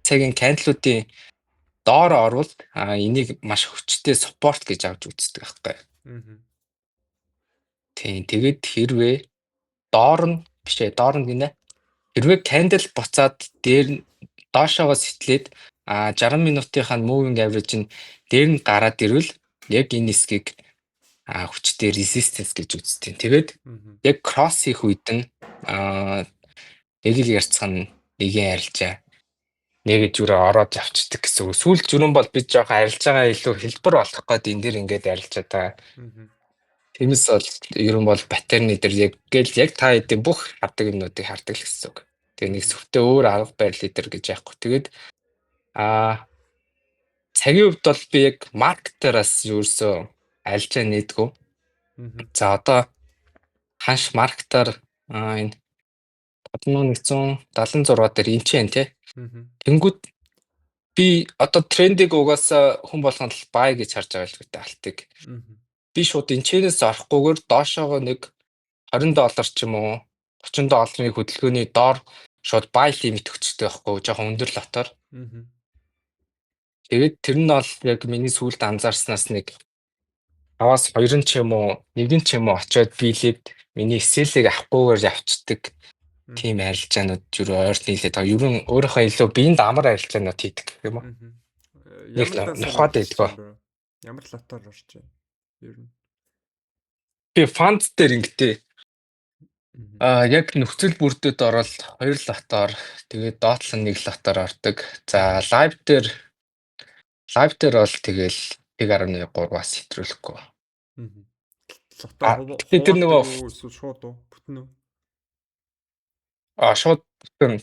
цагийн кандилуудын доор орвол энийг маш хүчтэй support гэж авч үздэг байхгүй. Тийм тэгээд хэрвээ доор нь гинэ. Хэрвээ кандил буцаад доошоогоо сэтлээд 60 минутынхаа moving average нь дээр нь гараад ирвэл яг энэ хэсгийг хүчтэй resistance гэж үздэг. Тэгээд яг cross хийх үед нь яг л ярьцхан нэгийн арилжаа нэгэ зүрээ ороод авчдаг гэсэн үг. Сүүл зүрэн бол бид жоохон арилж байгаа илүү хэлбэр болох гээд энэ дэр ингээд арилжаад байгаа. Тиймээс бол ер нь бол паттерны дээр яг та хэдийн бүх хардаг юмнуудыг хардаг л гэсэн үг. Тэгээ нэг сүвтээ өөр арга барил дээр гэж яахгүй. Тэгээд цагийн хувьд бол би яг маркетераас ерөөсөө арилжаа нээдгүү. За одоо ханш маркетер энэ 1176 дээр энэ чинь тий. Тэнгүүд би одоо трендийг угаасаа хүн болгонд л buy гэж харж байгаа л гэдэг алтыг. Би шууд энэ чэнээс орохгүйгээр доошоогоо нэг $20 ч юм уу $30 хөдөлгөөний доор шууд buy limit өгчтэй байхгүй жоохон өндөр лотоор. Тэгээд тэр нь бол яг миний сүүлд анзаарснаас нэг 5-аас 2 ч юм уу 1 ч юм уу очиод биелээд миний сэлийг авахгүйгээр явцдаг тийм арилжаанууд юу ойр нийлээд байгаа. Ер нь өөрийнхөө илүү биеинд амар арилжаанууд хийдэг гэх юм уу? Нухаад байдгаа. Ямар лотоор орж байна? Ер нь би фанд дээр ингэдэй. Яг нөхцөл бүрдээд ороод 2 лотоор тэгээд доотлон 1 лотоор ордог. За лайв дээр бол тэгэл 1.3-аас хэтрүүлэхгүй. Лотоор тэр нөгөө шууд бүтэн үү? Шууд бүтэн.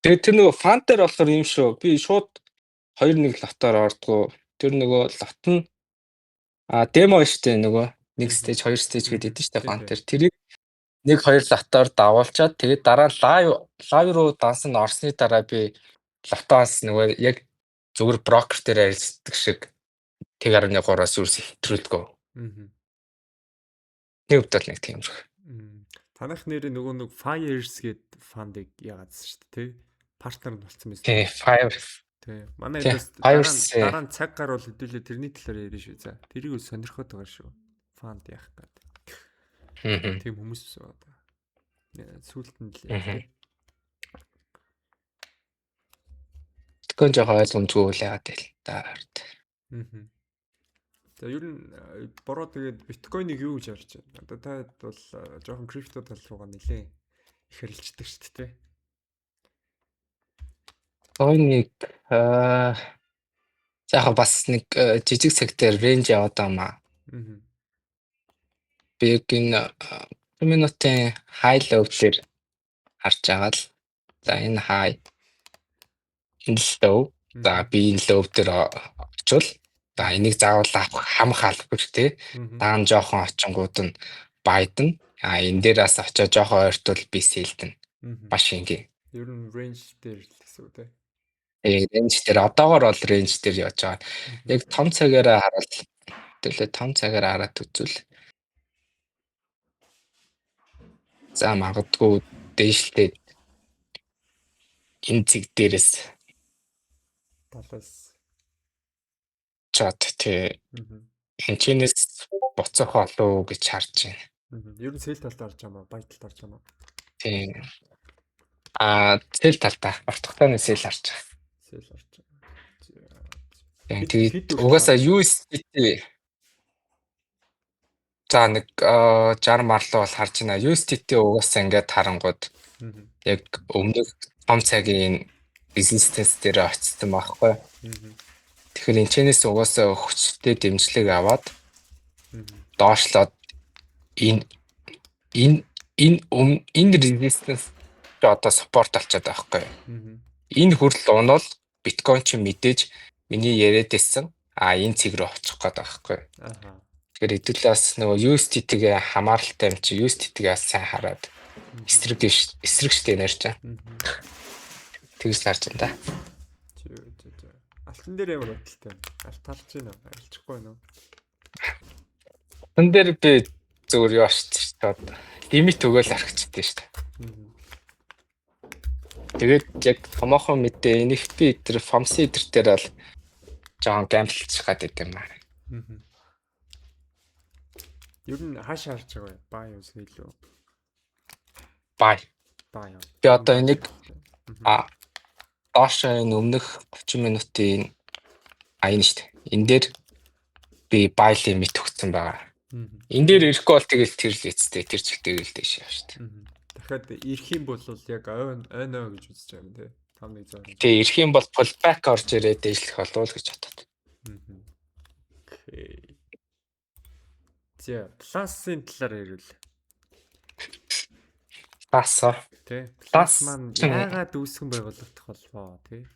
Тэгээд тэр нөгөө фанд дээр болохоор юм шүү. Би шууд 2-1 лотоор ордгоо. Тэр нөгөө лот нь демо штэ нөгөө 1 стейж 2 стейж гэдэг нь штэ фанд дээр. Тэрийг 1-2 лотоор давуулчаад тэгээд дараа лайв руу дансан орсны дараа би лотоос нөгөө яг зүгээр брокер дээр арилждаг шиг 1.3-аас юус хэтрүүлдэг. Нэг удаа нэг тийм шиг. Танах нэр нөгөө Fires гээд фандыг яагаадсэн шүү дээ, тий? Партнер нь болсон байсан. Тий, Fires. Тий. Манай эдээс дараа нь цаг гарвал хэдүүлээ тэрний талаар ярина шүү. За, тэрийг үл сонирхоод байгаа шүү. Фанд яах гээд. Тийм хүмүүс байна. Сүүлд нь л тий. Тэгвэл жоо ойлгомжгүй л яагаад тэл таард. За ер нь бороо тэгээд биткойныг юу гэж харж байна? Одоо та бол жоохон крипто тал руугаа нэлээ их харилцдаг шүү дээ. Койныг заахаа бас нэг жижиг сектор рейнж яваад байгаа маа. Би яг энэ минутын хай лоу дээр харж байгаа л. За энэ хай энэ лоу. За би энэ лоу дээр очивол за энийг заавал хамах албагүй тий. Даан жоохон очингууд нь байдна. Энэ дээрээс очиж жоохон ойртол би сэлдэн. Маш ингийн. Ер нь range дээр л гэсэн үг тий. Range дээр одоогоор бол range дээр явж байгаа. Яг том цагаараа хараад төлөө том цагаараа хараад үзвэл за магадгүй дээшлээд энэ цэг дээрээс талаас чат тий. Энэчнээс буцах болов гэж харж байна. Ер нь сэл талд орж байгаа маа, бай талд орж байгаа маа. Тий. Сэл талдаа ортогтойны сэл харж байгаа. Сэл орж байгаа. Тэгээд угаасаа USDT за нэг 60 марлуу бол харж байна. USDT угаасаа ингээд харангууд яг өмнөх том цагийн resistance дээр очсон байхгүй. Тэгэхээр энэчнээс угаасаа хүчтэй дэмжлэг аваад доошлоод энэ resistance одоо support алчаад байгаа байхгүй. Энэ хүртэл унвал биткойн чи мэдээж миний яриад байсан энэ цэг рүү очих гээд байгаа байхгүй. Тэгэхээр хэдүүлээс нөгөө USDT-гээ хамааралтай юм чи USDT-гээ сайн хараад эсрэг штэ нэрч. Тэгж харж байна да. Алтан дээр ямар бодлоо? Алт талж байна уу? Арилчихгүй байна уу? Алтан дээр би зүгээр юу ашигч шүү дээ. Лимит өгөөл аргачихдээ шүү дээ. Тэгээд яг томоохон мэдээ NFP тэр FOMC дээр бол жоон гамблчих гад байт юм аа. Ер нь хааш харж байгаа вэ? Бай юу илүү? Бай. Бай. Би одоо энийг доош энэ өмнөх 30 минутын энэ шүү дээ. Энэ дээр би buy limit өгсөн байгаа. Энэ дээр ирэхгүй бол тэгэл тэр л эцтэй тэр чигтэй л дэш яа шүү дээ. Дахиад ирэх юм бол яг ойноо гэж үзэж байгаа юм тий. 5100. Тий, ирэх юм бол pullback орж ирээд дэжлэх болов гэж бодод. Окей. За, пласын талаар ярил. Плас. Тий. Плас маань яагаад үүсгэн байгуулагдах болвоо тий?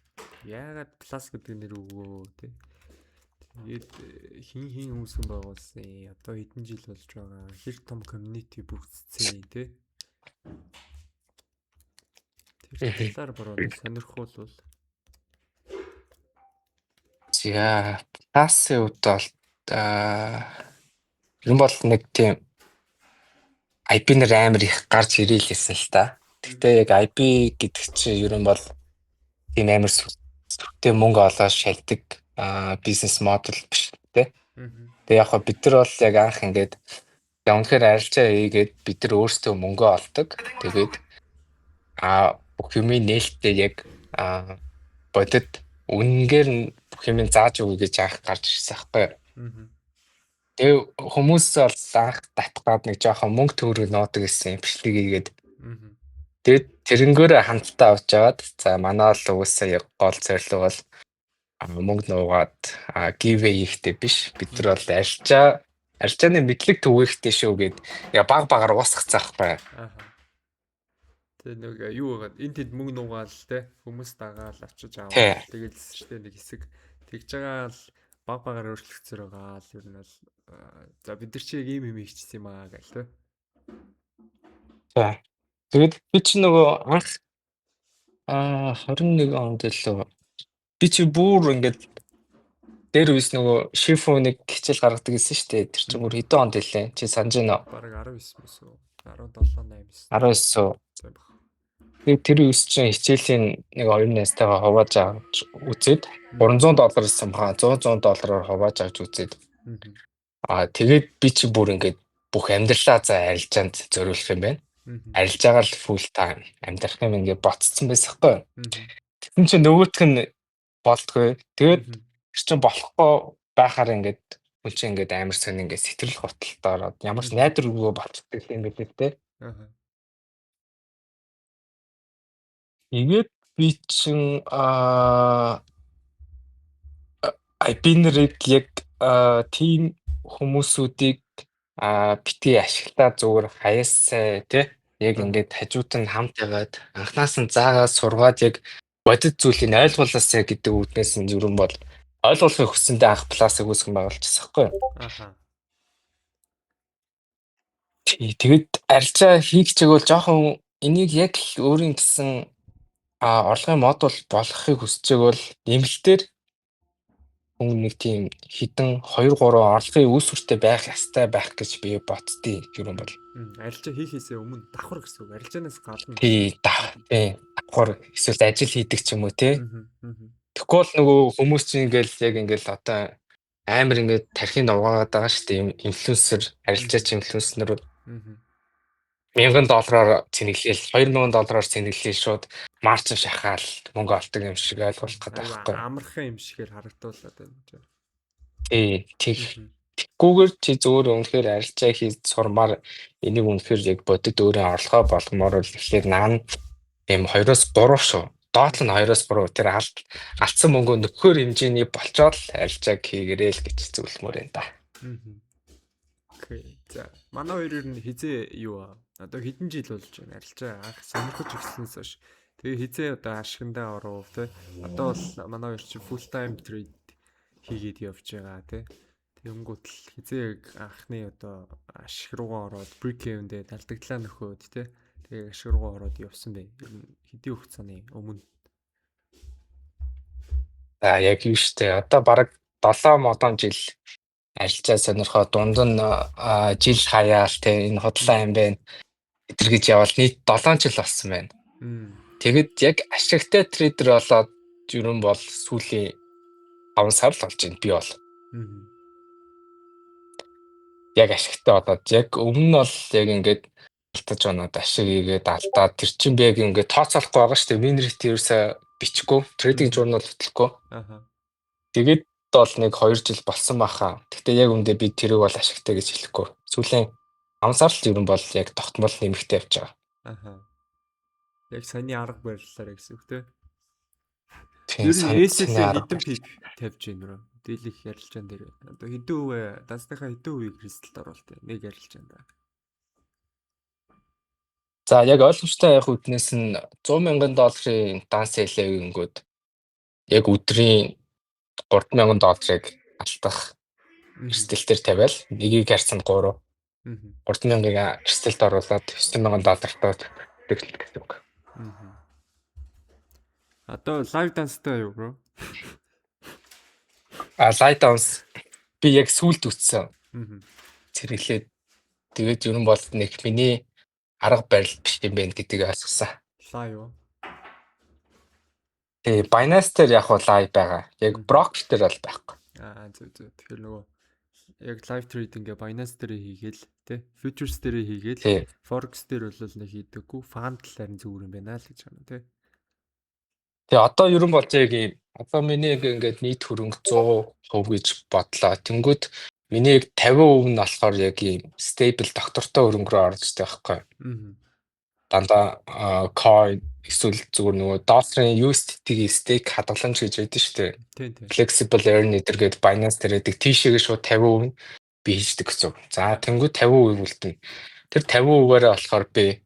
Яагаад плас гэдэг нэр өгөө тий? Тэгээд хин үүсгэн байгуулсан. Одоо хэдэн жил болж байгаа. Хэр том community бүрдсэн тий? Тэр талаар бороо сонирхолвол. За, пласын үед бол юм бол нэг тийм IP нэр амар их гарч ирээлсэн л та. Гэхдээ яг IP гэдэг чинь ер нь бол тийм амар сүртэй мөнгө олоод шалдаг бизнес модел биш тий. Тэгээ яг бид нар бол яг анх ингээд үнэхээр арилжаа хийгээд бид нар өөрсдөө мөнгө олдог. Тэгээд бүх юмын нээлттэй яг бодит үнэнгээр нь бүх юм зааж өгье гэж анх гарч ирсэн байхгүй. Тэгээ хүмүүс бол анх татгаад нэг жоохон мөнгө төгрөг нуудаг гэсэн имплиг хийгээд тэгээд тэрнгөөрөө хамтдаа авч жагаад за манай л уусаа яг гол зорилго бол мөнгө нуугаад giveaway хийхтэй биш бид нар бол арилжааны мэдлэг түгээхтэй шүү гэд яг баг-багаар уусгацсан байхгүй. Тэгээ нэг юу байгаад энэ тэд мөнгө нуугаал те хүмүүс дагаал авчиж аваад тэгээл шүү дээ нэг хэсэг тэгж байгаа л баг-багаар өөрчлөгцөр байгаа л ер нь бол за бид нар чи яг ийм юм хийчихсэн юм аа гэл те. За тэгээд би чи нөгөө анх 21 онд л би чи бүр ингээд дээр үс нөгөө шифу нэг хичээл гаргадаг гэсэн шүү дээ. Тэр чинь бүр хэдэн онд хэлээ чи санаж байна уу? Бараг 19 мөс үү 17 8 19. Тэгээд тэр үс чинь хичээлийн нэг 2 найзтайгаа хувааж авч үзээд $300 гэсэн баха $100 хувааж авч үзээд тэгээд би чи бүр ингээд бүх амьдралаа за арилжаанд зориулах юм байна. Арилжаагаар л full time амьдрах юм ингээд ботцсон байсан хгүй. Тэгсэн чинь нөгөөх нь болтгүй. Тэгээд тэр чинь болохгүй байхаар ингээд хүн чинь ингээд амар сонь ингээд сэтгэл готолтой ороод ямар ч найдваргүй болчихдаг юм билээ те. Тэгээд би чинь IP-нэрийг яг team хүмүүсүүдийг битгий ашиглаа зүгээр хаяасаа тий яг ингээд хажууд нь хамт ягаад анхнаас нь заагаад сургаад яг бодит зүйлийг ойлгуулаасаа гэдэг үүднээс нь зүрэн бол ойлгуулахыг хүссэндээ анх пласыг үүсгэн байгуулчихсан байхгүй юу? Тэгээд арилжаа хийх чиг бол жоохон энийг яг өөрийн гэсэн орлогын модуль болохыг хүсэж бол нэмэлтээр хүн нэг тийм хідэн 2-3 орлогын үүсвэртэй байх ёстой байх гэж би боддتي ер нь бол. Арилжаа хийхээсээ өмнө давхар гэсэн үг. Арилжаанаас гадна. Тий, давхар эсвэл ажил хийдэг ч юм уу тий. Тэгэхгүй л нөгөө хүмүүс чинь ингээл яг ингээл одоо амар ингээд тархинд угаагаад байгаа шүү дээ. Инфлюенсер, арилжаач инфлюенсернэр $1000 цэнэглээл $2000 цэнэглээл шууд марчин шахаал мөнгө олдог юм шиг ойлгуулах гэдэг байхгүй. Амархан юм шигээр харагдуулаад байна гэж. Тэггүйгээр чи зөвөр үнэхээр арилжаа хийж сурмаар энийг үнэхээр яг бодит өөрөө орлогоо болгомоор л ихлээр наан юм 2-3 шүү. Доод нь 2-3 тэр алдсан мөнгөө нөхөр хэмжээний болчоод арилжааг хийгэрээ л гэж зөвлөмөр энэ да. Окей. За манай хоёр ер нь хизээ юу одоо хэдэн жил болж байна арилжаа анх сонирхож эхэлснээс хойш. Тэгээ хизээ одоо ашигтандаа оров те. Одоо бол манай хоёр чи full time trade хийгээд явж байгаа те. Тэнгүүт л хизээ анхны одоо ашиг руугаа ороод brick cave-д алдагдлаа нөхөөд те. Тэгээ ашиг руугаа ороод явсан бэ. Ер нь хэдийн хугацааны өмнө. Яг юу штэ одоо бараг 7 модон жил арилжаа сонирхоо дунд нь жил хаяал те энэ худлаа юм байна. Эдэр гэж явал нийт 7 жил болсон байна. Тэгэд яг ашигтай трейдер болоод ер нь бол сүүлийн 5 сар л болж байна би бол. Яг ашигтай болоод яг өмнө нь бол яг ингээд алтаж оноод ашиг игээд алдаад тэр чинь би яг ингээд тооцоолохгүй байгаа шүү дээ. Win rate ерөөсөө бичихгүй, trading journal хөтлөхгүй. Тэгээд бол нэг 2 жил болсон баха. Гэхдээ яг үндэ би тэрийг бол ашигтай гэж хэлэхгүй. Сүүлийн 5 сар л ер нь бол яг тогтмол нэмэгтэй явж байгаа. Яг саяны арга бариллаараа гэсэн үг те. Тийм SL-ээр хэдэн пип тавьж гин рүү. Дийлэх ярилцаан дээр. Одоо хэдэн үе дансныхаа хэдэн үеийг кристалд оруулт нэг ярилцаан да. За яг ойлгомжтой явах үднээс нь $100,000 данс хэлээгингүүд яг өдрийн $3,000 алдах эрсдэлтээр тавиал нэгийг харсан 3. 3,000-ыг эрсдэлд оруулаад $9,000 төгсөлт гэсэн үг. Одоо лайв данстай юу бро? Light dance би яг сүлд үтсэн. Цэрэглээд тэгээд ер нь бол нэг миний арга барил биш юм байна гэдгийг ойлгосон. Live юу? Binance дээр яг live байгаа. Яг broker дээр бол байхгүй. Зөв. Тэгэхээр нөгөө яг live trading-гээ Binance дээр хийгээл тий futures дээр хийгээл forex дээр бол нэг хийдэггүй fund талаар зүгээр юм байна л гэж байна тий. Тэгээ одоо ер нь болж яг юм. Одоо миний ингээд нийт хөрөнгө 100% гэж бодлоо. Тэнгүүд миний 50% нь болохоор яг юм stable доктортой хөрөнгө рүү орж байгаа байхгүй. Дандаа coin эсвэл зүгээр нөгөө долларын USDT-ийн stake хадгаламж гэж байдаг шүү дээ. Flexible earn гэдэг Binance дээр байдаг. Тийшээгээ шууд 50% нь би хийждэг гэсэн. За тэнгүүд 50% үлдэнэ. Тэр 50%-аараа болохоор би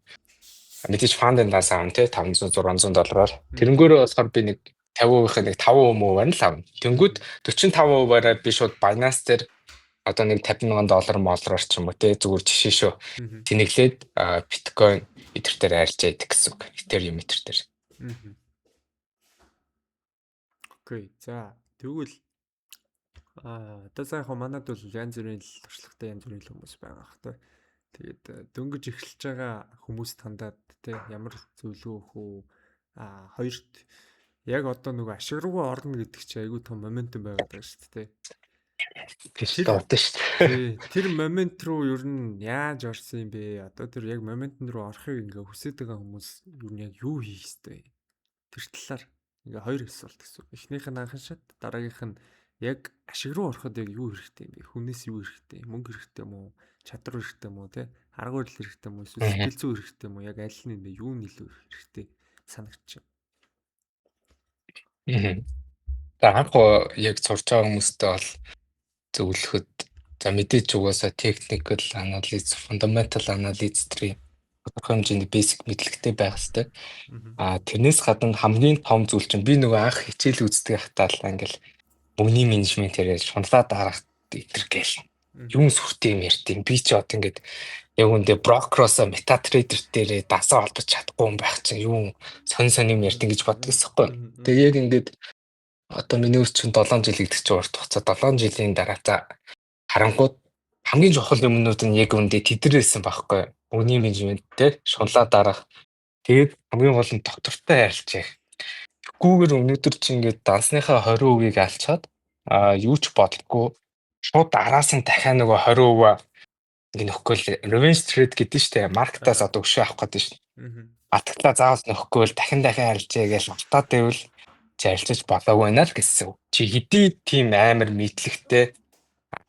мэдээж фандаас авна те $500-600. Тэрнгөөрөө болохоор би нэг 50%-ийн нэг 5% нь л авна. Тэнгүүд 45%-аараа би шууд Binance дээр одоо нэг $50,000 ч юм уу те зүгээр жишээ шүү. Тэнэглээд биткойн Ether дээр арилж яадаг гэсэн үг. Ethereum Ether дээр. Окей. За тэгвэл одоо сайхан манад бол янз бүрийн туршлагатай янз бүрийн хүмүүс байгаа хэ. Тэгээд дөнгөж эхэлж байгаа хүмүүс тандаад те ямар зөвлөгөө өгөх үү? Хоёрт яг одоо нөгөө ашиг руугаа орно гэдэг чинь айгүй том моментум байгаад байгаа шүү дээ. Тэр момент руу ер нь яаж орсон юм бэ? Одоо тэр яг моментн руу орохыг ингээ хүсэж байгаа хүмүүс ер нь яг юу хийх ёстой? Тэр талаар ингээ хоёр асуулт гэсэн. Эхнийх нь анхан шат, дараагийнх нь яг ашиг руу ороход яг юу хэрэгтэй юм бэ? Хүнээс юу хэрэгтэй? Мөнгө хэрэгтэй юм уу? Чадвар хэрэгтэй юм уу? Тэ арга барил хэрэгтэй юм уу? Эсвэл сэтгэл зүй хэрэгтэй юм уу? Яг аль нь юм бэ? Юу нэлээд хэрэгтэй санагдчих. За анх яг сурч байгаа хүмүүстээ бол зөвлөхөд за мэдээж угаасаа technical analysis, fundamental analysis тэрийн тодорхой хэмжээний basic мэдлэгтэй байх хэрэгтэй. Тэрнээс гадна хамгийн том зүйл чинь би нөгөө анх хичээл үздэг хатаа л ингээл мөнгөний менежмент яриад шунлаа дарах итэргээл юм сүртэй юм ярьдیں۔ Би ч одоо ингээд яг үндэ брокероос MetaTrader дээрээ дасаа холбож чадахгүй юм байх чинь юу сонь юм ярьдیں гэж боддог гэсэхгүй. Тэгээ яг ингээд одоо миний үс чинь 7 жил гэдэг чинь урт хугацаа 7 жилийн дараа за харангууд хамгийн чухал юмнууд нь яг үндэ тэдрээсэн байхгүй. Мөнгөний менежмент те шунлаа дарах. Тэгээд хамгийн гол нь доктортой харилцах. Тэггүйгээр өнөөдөр чи ингээд дансныхаа 20%-ийг алчаад юу ч бодлогүй шууд араас нь дахиад нөгөө 20% ингэ нөхгүй л revenge trade гэдэг нь штэ маркетаас одоо өшөө авах гэдэг штэ. Атгалаа заавал нөхгүй л дахин харилцаа гэж автаад байвал зарилцаж болоогүй байна л гэсэн. Чи хэдий тийм амар мэдлэгтэй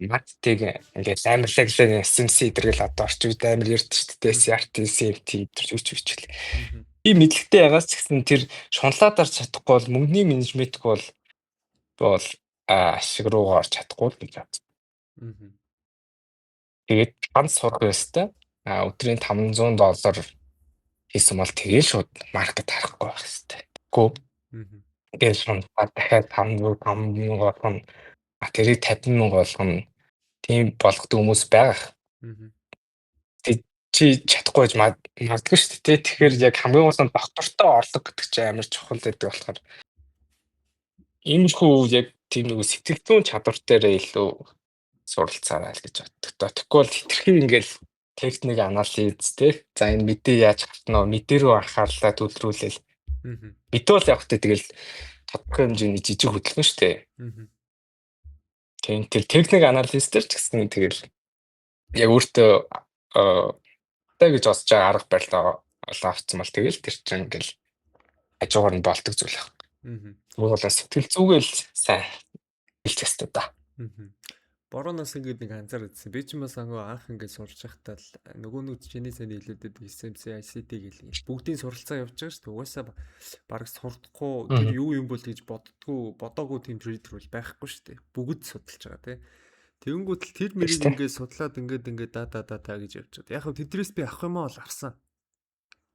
маттыг ингээд амарлаглаа SMC идэргээл одоо орчин үед амар ярьд штэ CRT, CFT идэрч үчвчл. И мэдлэгтэй ягаас ч гэсэн тэр шунлаад дарж чадахгүй бол мөнгөний менежментг бол ашиг руугаа орж чадахгүй л гэж байна. Тэгээд ганц сурах ёстой. Өдрийн $500 хийсэн бол тэгээд шууд маркет харахгүй байх ёстой. Гэхдээ тэгээд шунлаад дахиад $500 болгоно. Тэрийг $50,000 болгоно. Тийм болгодог хүмүүс байгаа. Чи чадахгүй гэж магадгүй шүү дээ. Тэгэхээр яг хамгийн гол нь доктортой орлого гэдэг чинь амар чухал гэдэг болохоор иймэрхүү яг тийм нэг сэтгэл зүйн чадвар дээр илүү суралцаарай л гэж боддог. Тэгэхгүй бол хитрхи ингээл техник анализ те. За энэ мэдээ яаж хатна вэ? Мэдээ рүү анхаарлаа төвлөрүүлээл Бид бол яг хөтэ тэгэл тодорхой хэмжээний жижиг хөдөлгөөн шүү дээ. Тийм тэр техник анализтер ч гэсэн тэгэл яг өөртөө гэж бодож байгаа арга барилаа олоо авцсан бол тэгэл тэр чинь ингээл хажуугаар нь болдог зүйл байна. Тэгвэл бол сэтгэл зүгээл сайн хэлж ястаа да. Борооноос ингээд нэг анзаар үзсэн. Би ч юм бас анх ингээд сурч байхдаа л нөгөө чиний сайн хэлүүдэд SMC ICT гэл бүгдийн суралцаа явж байгаа шүү дээ. Угаасаа бараг сурдахгүй тэр юу юм бол гэж бодоогүй тийм трейдер бол байхгүй шүү дээ. Бүгд судалж байгаа тий. Тэгэнгүүт л тэр мэрийг ингээд судлаад ингээд да гэж явж байгаа. Яг хөө тэдрээс би авах юм аа бол авсан.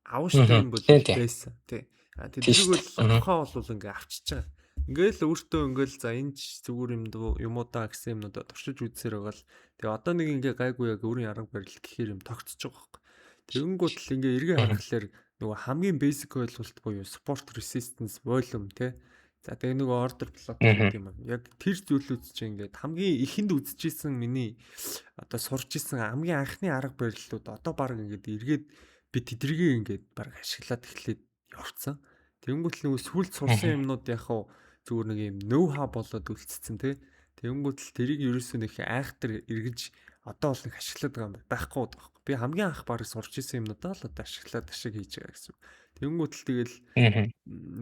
Авууштай юм бол байсан тий. Тэдрийг бол авахаа бол ингээд авчиж байгаа. Ингээл өөртөө ингээл за энэ зүгээр юм уу да гэсэн юмнуудаа туршиж үзсээр байгаа л тэгээ одоо нэг ингээ гайгүй яг өөрийн арга барил гэхээр юм тогтцож байгаа байхгүй. Тэгэнгүүт л ингээ эргээ харахаар нөгөө хамгийн basic ойлголт буюу support resistance volume те. За тэгээ нөгөө order plot гэдэг юм аа. Яг тэр зүйлүүд чинь ингээ хамгийн ихэнд үзчихсэн миний одоо сурч исэн хамгийн анхны арга барилууд одоо баг ингээ эргээд би тэдрийг ингээ баг ашиглаад эхлээд явцсан. Тэгэнгүүт л нөгөө сүлд сурсан юмнууд яг хаа зүгээр нэг юм ноу хаа болоод үлдсэн тий. Тэгэнгүүт л тэрийг ерөөсөө нэг айхтар эргэж одоо бол нэг ашиглаад байгаа юм байхгүй байхгүй. Би хамгийн анх барыг сурч исэн юмнуудаа л одоо ашиглаад ашиг хийж байгаа гэсэн. Тэгэнгүүт л тэгэл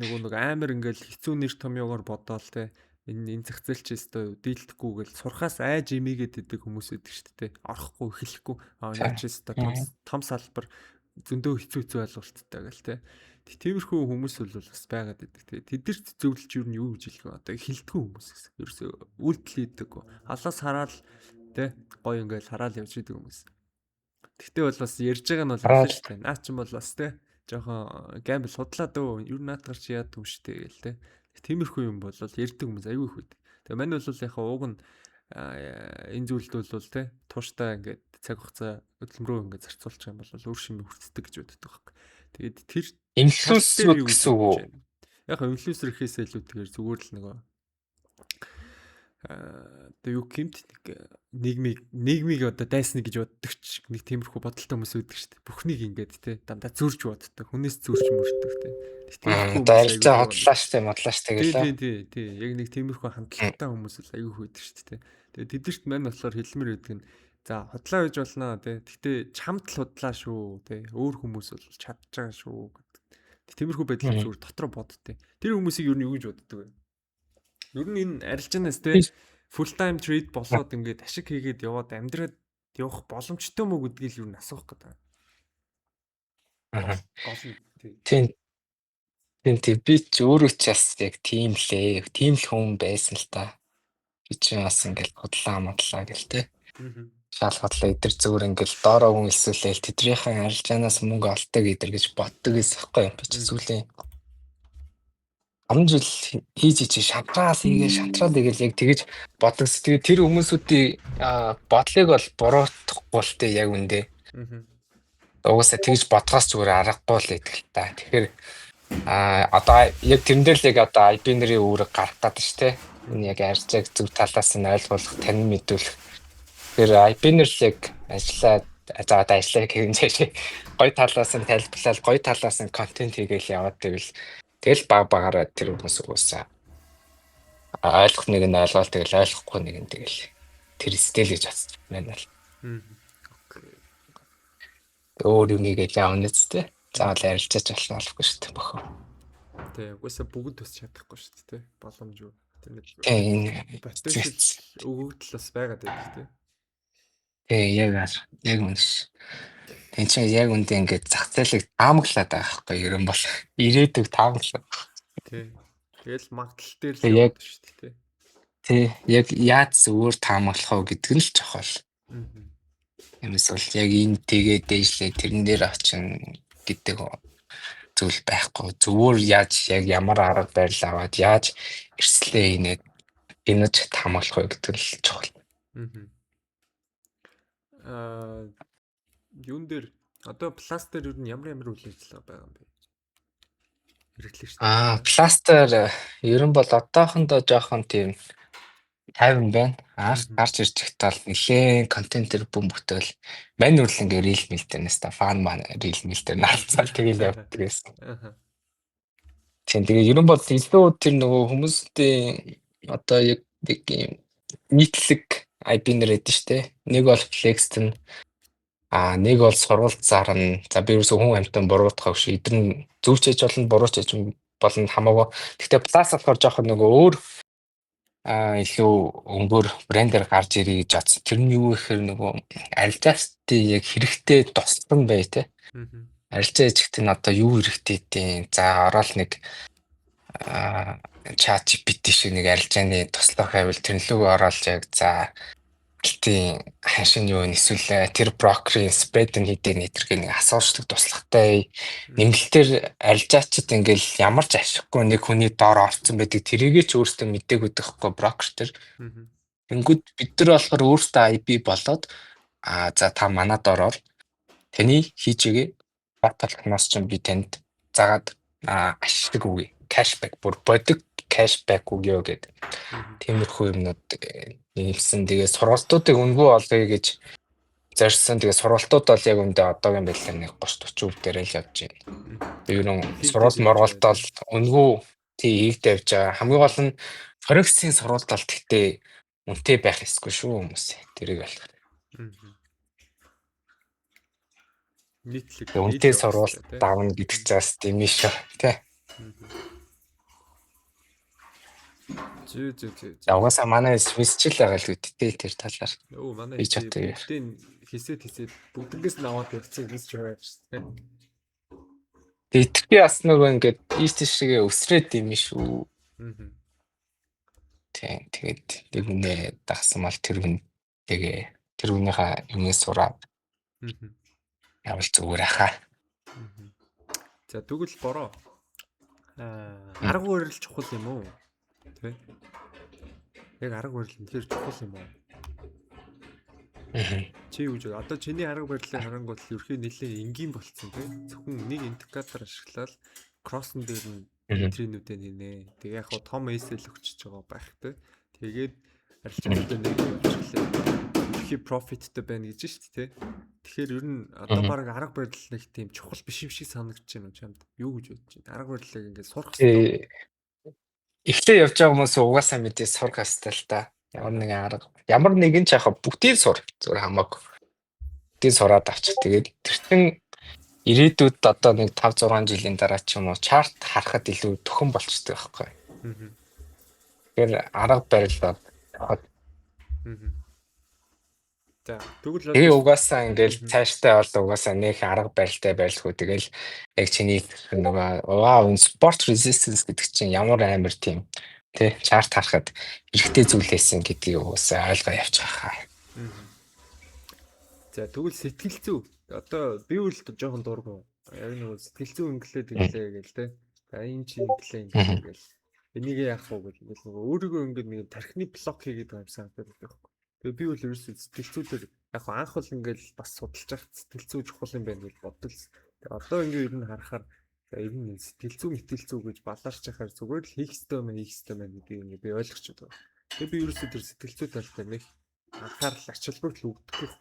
нөгөө нэг амар ингээл хэцүү нэр томьёогоор бодоол тий. Энэ зах зээл ч өстой дийлдэхгүй гэл сурхаас айж имигээд идэг хүмүүс байдаг шүү дээ. Орохгүй эхлэхгүй. Наач өстой том салбар зөндөө хэцүү ойлголттой гэл тий. Тиймэрхүү хүмүүс бол бас байгаад байдаг. Тэдэрт зөвлөж юу нь юу гэж хэлэх вэ? Одоо хилдэггүй хүмүүс гэсэн. Ерөөсөө үйлдэл хийдэг. Халаас хараал тэ гоё ингээл хараал явж идэг хүмүүс. Тэгтээ бол бас ярьж байгаа нь бол хэлсэн шүү дээ. Наа ч юм бол бас тэ жоохон гамбл судлаад өө ер нь наатгар чи яадаг юм шүү дээ гээл тэ. Тиймэрхүү юм бол ярьдаг хүмүүс аюу их байдаг. Тэгээ мань бол яг ууг нь энэ зүйлд бол тэ тууштай ингээд цаг хугацаа хөдөлмөрөө ингээд зарцуулчих юм бол өөр шимээ хүртдэг гэж боддог байхгүй. Тэгээд тэр инфлюенсер гэсэн үг. Яг инфлюенсер гэхээсээ илүү тэгэхээр зүгээр л нөгөө одоо юу гэмт нийгмийг одоо дайсна гэж боддог ч нэг тиймэрхүү бодолтой хүмүүс үүдэг шүү дээ. Бүхнийг ингээд те дандаа зөрж боддог. Хүнээс зөрж мөрдөг те. Одоо арилжаа хотлаа штэ модлаа штэ гэлээ. Тий. Яг нэг тиймэрхүү хандлагатай хүмүүс л аюу хөөдөг шүү дээ. Тэгээд тэдэрт мань болохоор хэлмэр өгдөг нь за худлаа гэж болно те. Гэхдээ чамд л худлаа шүү те. Өөр хүмүүс бол чадж байгаа шүү гэдэг. Тиймэрхүү байдлаар зүгээр дотроо боддтой. Тэр хүмүүсийг юу гэж боддог вэ? Ер нь энэ арилжаанаас те full time trade болоод ингээд ашиг хийгээд яваад амьдраад явах боломжтой мó гэдгийг юу асуух гэдэг. Тийм би ч өөрөө ч бас яг тийм лээ. Тийм л хүн байсан л та. Би ч бас ингээд худлаа модлаа гэл те. Шал хотлоо идэр зүгээр ингээл доороо хүн илсүүлээл тэдрийнхэн арилжаанаас мөнгө олдог идэр гэж боддог гэсэн хэвгүй юм. Би ч зүйлээ 10 жил хийж шантраад игээл яг тэгэж боддог. Тэгээд тэр хүмүүсүүдийн бодлыг бол буруутгахгүй л тээ яг үндэ. Угаасаа тэгж бодгоос зүгээр аргагүй л идэх л та. Тэгэхээр одоо яг тэрэн дээр л яг одоо IP нарын үүрэг гарах гэдэг шүү дээ. Энэ яг арилжааг зөв талаас нь ойлгуулах, танин мэдүүлэх. Тэр IP нэр л яг ажиллаад за одоо ажиллаа гэхэнжээ гоё талаас нь тайлбарлал, гоё талаас нь контент хийгээл яваад тэгэл багаараа тэр хүмүүс уусаа ойлгох нэг нь ойлгоол тэгэл ойлгохгүй нэг нь тэгэл тэр стил гэж бодсон байна л. Өөр юм игээл явна зү. Заавал арилжаач болно болохгүй шүү дээ бохоо. Тэг угаасаа бүгд бас чадахгүй шүү дээ боломж юу. Тэр нэг өгөгдөл бас байгаад байдаг тий. Яг үнэш. Энд чинь яг үндэ ингээд зах зээлийг таамаглаад байгаа байхгүй ер нь бол ирээдүг таамаглаад. Тий. Тэгэл магадлал дээр л яваад шүү дээ тий. Яг яаж зүгээр таамаглах вэ гэдэг нь л чухал. Юмс бол яг энэ тэгээ дээшлээ тэрэн дээр очин гэдэг зүйл байхгүй. Зүгээр яаж яг ямар арга барил аваад яаж эрслээ инээд энэж таамаглах вэ гэдэг нь л чухал. Юун дээр одоо пластер ер нь ямар үйл ажиллагаа байгаа юм бэ? Хэрэглээ шүү дээ. Пластер ер нь бол одоохондоо жоохон тийм 50 байна. Гарч ирж ихтал нэлээ контентер бөм бүтээл мань үрлэнгээ рил мэлдэнэс та фан маань рил мэлдэн нарцал тэгэл явдаг гэсэн. Тийм тэгээ ер нь бол илүү тэр нөгөө хүмүүсийн одоо яг нэг юм нийтлэг IP нэр эдэн штэ. Нэг бол Flex нь нэг бол сурвалт зарна. За би ерөөсөө хүн амьтан буруутгах биш. Эдгээр нь зөв ч хийж болно, буруу ч хийж болно хамаагүй. Гэхдээ Plus болохоор жоохон нөгөө өөр илүү өнгөөр брендээр гарч ирээ гэж бодсон. Тэр нь юу гэхээр нөгөө арилжаачдын яг хэрэгтэй туссан бай тэ. Арилжаа эжигт нь одоо юу хэрэгтэй тийм. За ороод нэг чат GPT шиг нэг арилжааны туслах байвал тэрнлүүгөө ороод яг за тийм хашин юу эсвэл тэр брокерийн спред нь хэдийн нэтэрхий нэг асуушдаг туслахтай нэмэлтээр арилжаачд ингээл ямар ч ашиггүй нэг хүний доор орцсон байдаг тэрийгээ ч өөртөө мэдээг өгөхгүй брокер төр. Тэнгүүд бид нар болохоор өөртөө IP болоод за та манай доороор таны хийжээгээ баталхнаас ч би танд загаад ашиг өгье. Cashback бүр бодит cashback өгье гэдэг. Тиймэрхүү юмнууд нэмсэн. Тэгээ сургалтуудыг өнгөө олгоё гэж зорьсон. Тэгээ сургалтууд бол яг үндэ одоогийн байдлаар нэг 30-40% дээр л явж байна. Ер нь сургалт морголт бол өнгөө хийгдэж явж байгаа. Хамгийн гол нь Forex-ийн сургалт бол гэхдээ үнэтэй байх ёсгүй шүү хүмүүс. Тэрийг бол. Нийтлэг үнэтэй сургалт давна гэдэг чаас тийм шүү, тий. Угаасаа манай свисчл байгаа л үттэй тэр талаар. Манай бүгдийн хэсэд бүгднгээс нь аваад явцсан гэж байгаа шүү дээ. Итгэе бас нөгөө ингээд ийш тийшээ өсрээд юм шүү. Тийм тэгээд нэг үнэ дагсан мал тэр хүн тэгээ тэр хүнийхээ юмээс сураад явал зүгээр ахаа. За тэгвэл бороо. Арга барил чухал юм уу? Тэ? Яг арга барил үнэхээр чухал юм уу? Чи юу гэж одоо чиний арга барилыг харангуут л ерхий нэлээ энгийн болцсон тий. Зөвхөн нэг индикатор ашиглаад кросс дээр нь энтринүүдээ нэнэ. Тэгээ яг хоо том ASL өгчөж байгаа байх тий. Тэгээд арилжаачдаа нэг явуулчихлаа. Ерхий профиттэй байна гэж шүү дээ тий. Тэгэхээр ер нь одоо баг арга барил нэг тийм чухал биш юм шиг санагдаж байна уу чамд? Юу гэж бодож байна? Арга барилыг ингээд сурах хэрэгтэй. Эхлээ явж байгаа хүмүүс угаасаа мэдээ сурах хэрэгтэй л та. Ямар нэгэн ч яхаа бүгдийг сур зүгээр хамаагүй. Бүгдийг сураад авчих. Тэгээд тэрхэн ирээдүйд одоо нэг 5-6 жилийн дараа ч юм уу чарт харахад илүү төхөн болчтой байхгүй. Тэгэхээр арга барил бол за тэгвэл угаасаа ингээл цааштай бол угаасаа нэг арга барилтай байлгүй. Тэгэл яг чиний нөгөө спорт resistance гэдэг чинь ямар амар тийм тий чарт харахад хэрэгтэй зүйлээсэн гэдгийг угаасаа ойлгоо явчих хаа. За тэгвэл сэтгэл зүй одоо би үл жоохон дургу. Яг нөгөө сэтгэл зүй инглээд ирлээ гээл тий. За энэ чинь инглээ гээл. Энийг яах вэ гэж ингээл нөгөө өөрийгөө ингээд нэг тархины блок хийгээд байгаа юм санагдаад байна. Тэгээ би үл ерөөсөө сэтгэл зүйдэр яг анх бол ингээл бас судалж явах сэтгэл зүй чухал юм байна гэж боддог. Тэгээ одоо ингээд ер нь харахаар ер нь сэтгэл зүй гэж баларч яхаар зүгээр л хийх ёстой юм гэдгийг ингээд би ойлгочиход байгаа. Тэгээ би ерөөсөө тэр сэтгэл зүй талтай нэг анхаарал ач холбогдол өгдөг.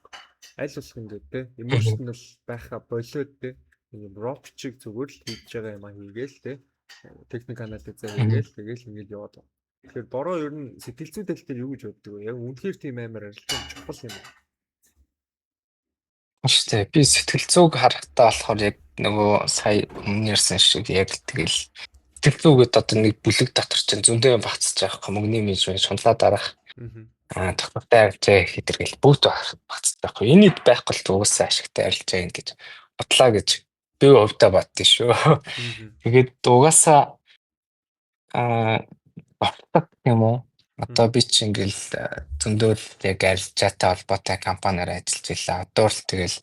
Аль болох ингээд те emotional байхаа болоод те нэг ропчиг зүгээр л хийж байгаа юм хийгээл те техник анализ хийгээл тэгэл ингээд яваад байна. Тэгэхээр бороо ер нь сэтгэл зүй тал дээр юу гэж боддог вэ? Яг үнэхээр тийм амар арилжаа чухал юм. Штэ би сэтгэл зүйг харахтаа болохоор яг нөгөө сая өмнө ярьсан шиг яг тэгэл сэтгэл зүйгээд одоо нэг бүлэг дотор чинь зөндөө багцж байгаа мөнгөний менежмент шунлаа дарах тогтвортой арилжаа хийдэргээл бүгд багцж байгаа. Энийг байхгүй л угаасаа ашигтай арилжаа ин гэж бодлаа гэж би өвдө боддөө шүү. Тэгээд угаасаа багтдаг юм уу? Одоо би чи ингээл зөндөө яг арилжаатай холбоотой компаниар ажиллаж байлаа. Одоо л тэгэл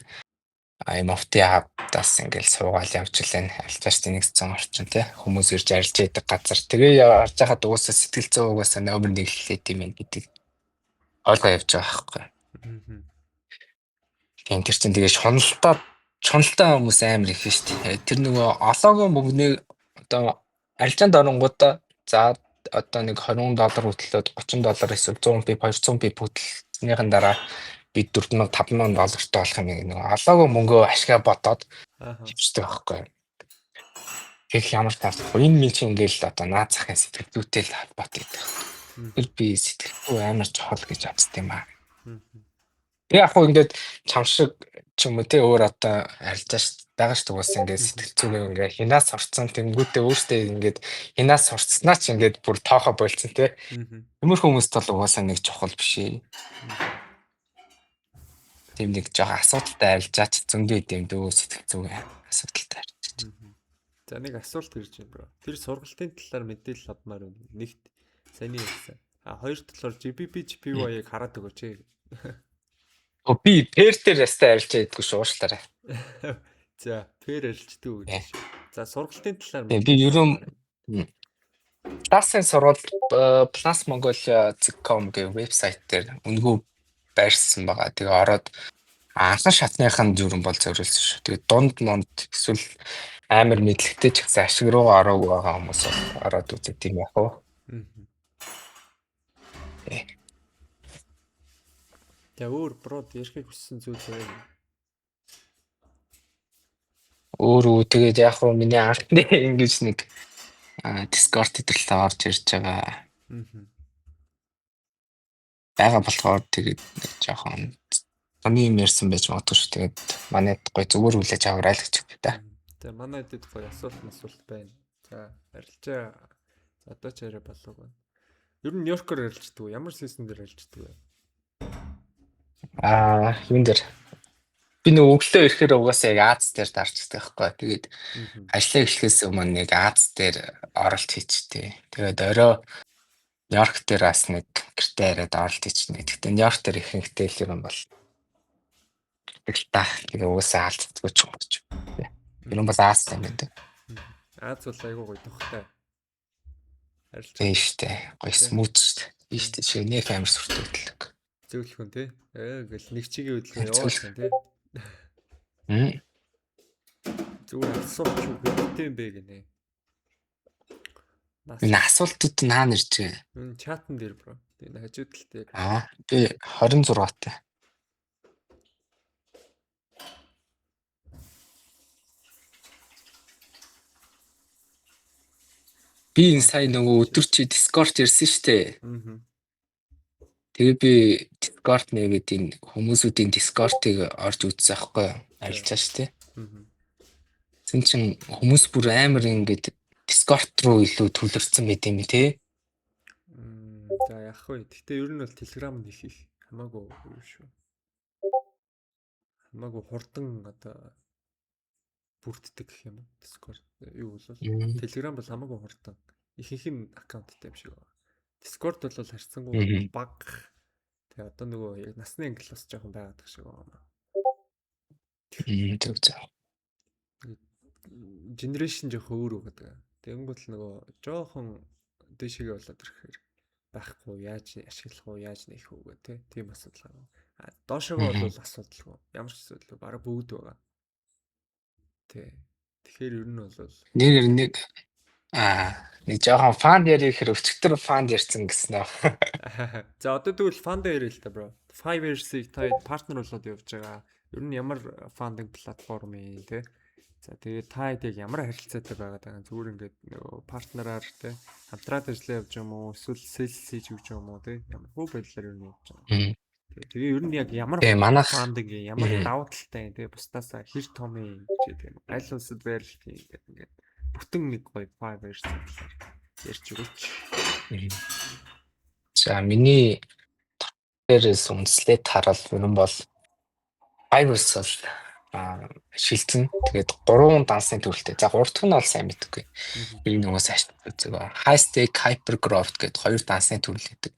MFT хабдаас ингээл суугаал явж илэн арилжаачдын нэгдсэн орчин тий хүмүүс ирж арилжаа идэг газар. Тэгээ харж байхад угаасаа сэтгэл зүй угаасаа номер 1 хэлээд юм байна гэдэг ойлгоо явж байгаа байхгүй. Тийм тэр чинь тэгээ шуналтаа хүмүүс амар их шүү дээ. Тэр нөгөө олоогүй мөнгөний одоо арилжаанд оронгуудаа за одоо нэг $20 хөтлөөд $30 эсвэл $100 $200 хөтлснийхэн дараа би $4,000 $5,000 болох юм нэг олоогүй мөнгөө ашигаа бодоод хөвчтэй байхгүй. Гэх ямар таахгүй энэ минь чи ингээл одоо наад захын сэтгэл зүйтэй л холбоотой байдаг. Тэр би сэтгэл зүй амар чухал гэж бодсон юм аа. Тэгээ яг хөө ингээд чам шиг ч юм уу те өөр одоо арилжааш байгаа шүү дээ бас ингээд сэтгэл зүгээ ингээд хинаас сурцсан тэнгүүтээ өөртөө ингээд хинаас сурцснаа ч ингээд бүр тоохоо болцсон те. Тиймэрхүү хүмүүст бол угаасаа нэг чухал биш ээ. Тийм нэг жоох асуудалтай арилжаач зөндөө идэм дөө сэтгэл зүгээ асуудалтай арилжаач. За нэг асуулт ирж байна бро. Тэр сургалтын талаар мэдээлэл авмаар байна. Нэгт саяны ярьсан. Хоёр талаар GPP-ийг хараад өгөөч ээ. Би пэр ястай арилжаа идэггүй шүү уушлаарай. За пэр арилждаг үү. За сургалтын талаар би ерөн классын сургалт Plus Mongolia.com гэх вебсайт дээр үнгүү байрсан байгаа. Тэгээ ороод анхан шатныханд юурын бол зориулсан шүү. Тэгээ дунд монд эсвэл амар мэдлэгтэй ч гэсэн ашиг руугаа ороогүй байгаа хүмүүс ороод үзээ тийм яг уу. Тэгээ өөр брод ярихыг хүссэн зүйл байна. Өөрөө тэгээд яг уу миний анхны ингэж нэг Discord төрлөө орж ирж байгаа. Бага болохоор тэгээд нэг жоохон таны юм ярьсан байж магадгүй шүү. Тэгээд манайд гой зүгээр хүлээж аваарай л гэж байна та. Тэгээ манайд гой асуулт байна. За арилжаа одоо ч яриа болов байна. Ер нь Нью-Йоркоор арилждаг уу? Ямар сизон дээр арилждаг вэ? Юун дээр би нэг өглөө ирэхээр угаасаа яг Аз дээр дарчдаг байхгүй. Тэгээд ажлаа эхлэхээс өмнө нэг Аз дээр оролт хийчтэй. Тэгээд орой Нью-Йорк дээр бас нэг гэртээ яриад оролт хийчихнэ. Гэхдээ Нью-Йорк дээр ихэнхдээ л юм бол тэгээд угаасаа алддаггүй ч юм гэж. Ер нь бол Аз юм байдаг. Аз бол айгүй гоё тухтай. Тийм штэ. Гоё смут штэ. Тийм штэ. Чи нэг амар сүртүүлдэг. Зөвлөх хүн тий. Гэл нэг чигийн хөдөлгөөн явуулсан тий. Зүгээр асуух юу хэрэгтэй юм бэ гинэ. Энэ асуултууд наан ирж байгаа. Чатан дээр бро. Тэгээ хажууд талтай. Би 26-тай. Би энэ сая нөгөө өдөр чи Discord ирсэн штэ. Тэгээ би Discord нэгээд энэ хүмүүсүүдийн Discord-ыг орж үзсэн аахгүй арилжаа штэ. Зин чин хүмүүс бүр амар ингээд Discord руу илүү төлөрсөн байт юм тий. За яах вэ? Гэтэ ер нь бол Telegram-д их хамаагүй юу шүү. Хамаагүй хурдан одоо бүрддэг гэх юм. Discord юу бол Telegram бол хамаагүй хурдан. Ихэнх нь аккаунттай юм шиг байна. Discord бол харьцангуй баг. Тэгээ одоо нөгөө яг насны англи бас жоохон байгаад шиг байна. Generation жоох өөр байгаа. Тэнгүүт л нөгөө жоохон дэшигээ болоод ирэхээр байхгүй яаж ашиглах уу яаж нээх үү гэх тийм асуудал гарна. Доошогоо бол асуудалгүй. Ямар ч асуудал бараг бүгд байгаа. Тэгэхээр ер нь бол нэг жоохон фанд ярих хэрэг өчтөр фанд ярьсан гэсэн аа. За одоо тэгвэл фанд ярил л та бро. Fiverr-ийг та партнер болоод явж байгаа. Ер нь ямар фандинг платформ юм те. За тэгээд та яг ямар харилцаатай байгаад байгаа зүгээр ингээд нөгөө партнераар те хамтраад ажиллаа явж юм уу эсвэл sales хийж өгч юм уу те ямар хөө байдлаар юу явж байгаа. Тэгээ ер нь яг ямар фандинг ямар давуу талтай те бусдаасаа хэр том юм гэж юм. Аль улсад байрлалт ингээд бүтэн нэг гоё Fiverr ярьж өгөөч. За миний дээрээс үнслээд харал юм бол Fiverr бол шилжсэн. Тэгээд 3 дансны төрөлтэй. За 3 дахь нь бол сайн мэдгүй. Би нөгөөс ашиглаж байгаа. High stake, hypergrowth гэдэг 2 дансны төрөл гэдэг.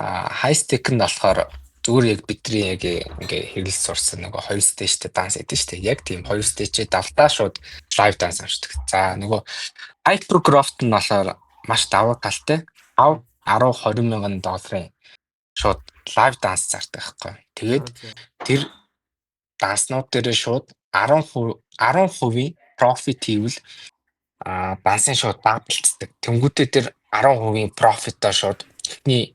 High stake нь болохоор зүгээр яг бидний яг ингээ хэрэгэл сурсан нөгөө 2 stage-тэй данс гэдэг шүү дээ. Яг тийм 2 stage-тэй давтаа шууд live данс амждаг. За нөгөө hypergrowth нь болохоор маш давуу талтай. 10-20 мянган долларын шууд live данс зардаг байхгүй. Тэгээд тэр данснууд дээр шууд 10% profit хийвэл дансын шууд дагдлцдаг. Тэнгүүтээ тэр 10% profit-аа шууд эхний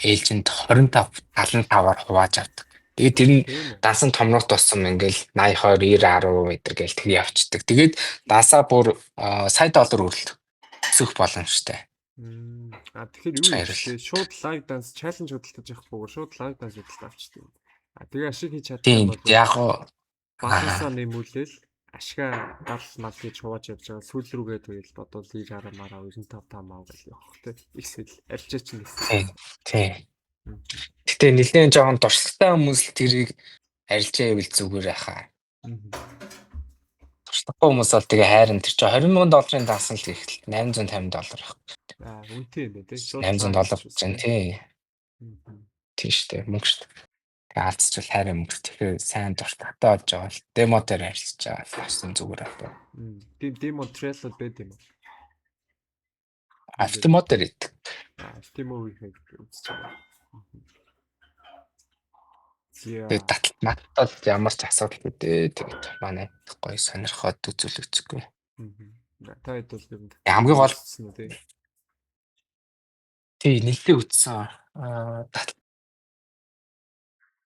ээлжинд 75-75-аар хувааж авдаг. Тэгээд тэр нь дансан томногт болсон ингээл 80 20 90 10 метр гээл тэг явцдаг. Тэгээд дансаа бүр $100 хүрэлт өсөх боломжтой. Тэгэхээр юу вэ? Шууд лайв данс чаленж худалдаж явах бөгөөд шууд лайв данс худалдаж авчдаг. Тэгээ ашиг хийж чадсан бол яг гоо балансаа нэмүүлээл ашигаа гал мал гэж хувааж явж байгаа сүүл рүүгээ тэгэл бодвол 90 мараа 95 маа гэж явах те. Ихсэл арилжаач нь ихсэл. Тийм. Гэтэ нэлээд жоохон дурсгалтай хүмүүс л тэрийг арилжаа ивэл зүгээр байхаа. Дурсахгүй хүмүүс бол тэгээ хайрын тэр чинь $20,000 дансан л ихэл $850 байх. Үнэтэй юм байна те. $800 чинь тий. Тийм штэ мөнгө штэ. Тэгээ алдчихвал хайрын мөнгө. Тэгэхээр сайн дуртай болж байгаа л демо дээр арилж байгаа л хэвсэн зүгээр аа. Тийм демо трейлер байд юм уу? Автомат дээр идэг. Автомат хийх үзэж байгаа. Тэгээд таталтматал ямар ч асуудал үүдээ тэгээд манай гоё сонирхоод үзүүлэгчгүй. Та хэд бол юм. Хамгийн гол тий нэлээд үтсэн.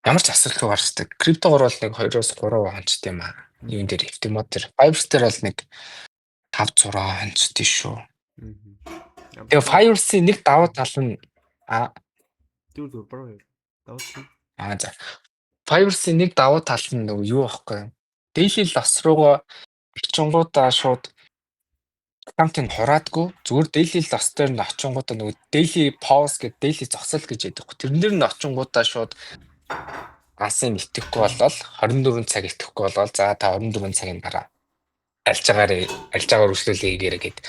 Ямар ч асуудалгүй гарчдаг. Криптогоор бол нэг 2-3 хонцт юм аа. Юун дээр автомат дээр. Fiverr дээр бол нэг 5-6 хонцт шүү. Тэгээ Fiverr-ийн нэг давуу тал нь за. Fiverr-ийн нэг давуу тал нь нөгөө юу аахгүй. Daily loss руугаа очингуудаа шууд аккаунтыг хураадгүй. Зүгээр daily loss дээр нь очингуудаа нөгөө daily pause гэдэг daily зогсол гэж яддаг. Тэрнэр нь очингуудаа шууд асын итгэхгүй болол 24 цаг итгэхгүй болол за та 24 цагийн дараа арилж байгаагаар үргэлжлүүлээ гээрээ гэд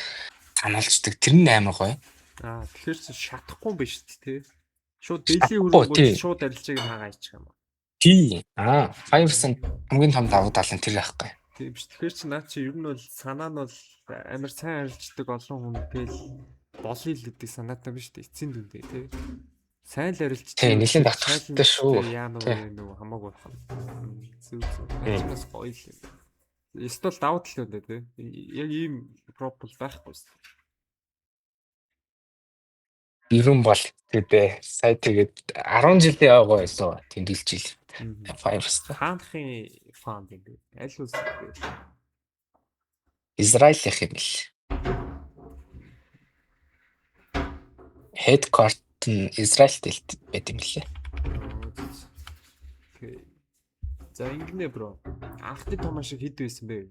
санаалцдаг. Тэр нь амар гоё. Тэгэхээр шатахгүй юм биш үү те. Шууд daily хүрээнгүүт шууд арилжааг хаагаа ич юм. Тий. Fiverr-ын хамгийн том давуу тал нь тэр байхгүй. Тийм биш. Тэгэхээр чи наа чи ер нь бол санаа нь бол амар сайн арилждаг олон хүн тэгэл болъё л гэдэг санаатай биш үү? Эцсийн дүндээ тий. Сайн л арилж тийм нэлийн татгалтай шүү. Яамаа вэ хамаагүй байна. Зүг. Ачнаас гоё л юм. Эсвэл давуу тал үү тий. Яг ийм пропл байхгүй шүү. Ерөн бол гэдэг сая тэгээд 10 жилийн явгаа байсан тэмдэглэж ил. Fiverr-ст. Хаанхын фанд юм бэ? Аль улс бэ? Израилийнх юм бил. Headquarter нь Израильд байт юм лээ. Окей. За ингэнэ бро. Анхны том ашиг хэд байсан бэ?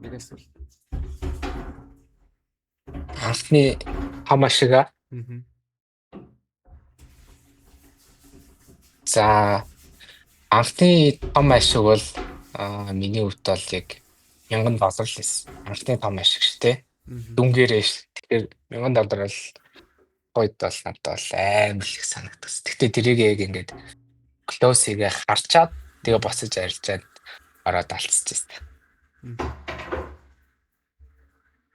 Нэгээс бол. Анхны том ашига. За анхны том ашиг бол миний хувьд бол яг $1,000 лээс. Анхны том ашиг шүү дээ. Дүнгээрээ ш. Тэгэхээр $1,000 бол гойд бол надад бол амар их санагдсан. Гэхдээ тэрийг яг ингээд close-ийг харчаад тэгээ босож арилжаад ороод алцчихсан.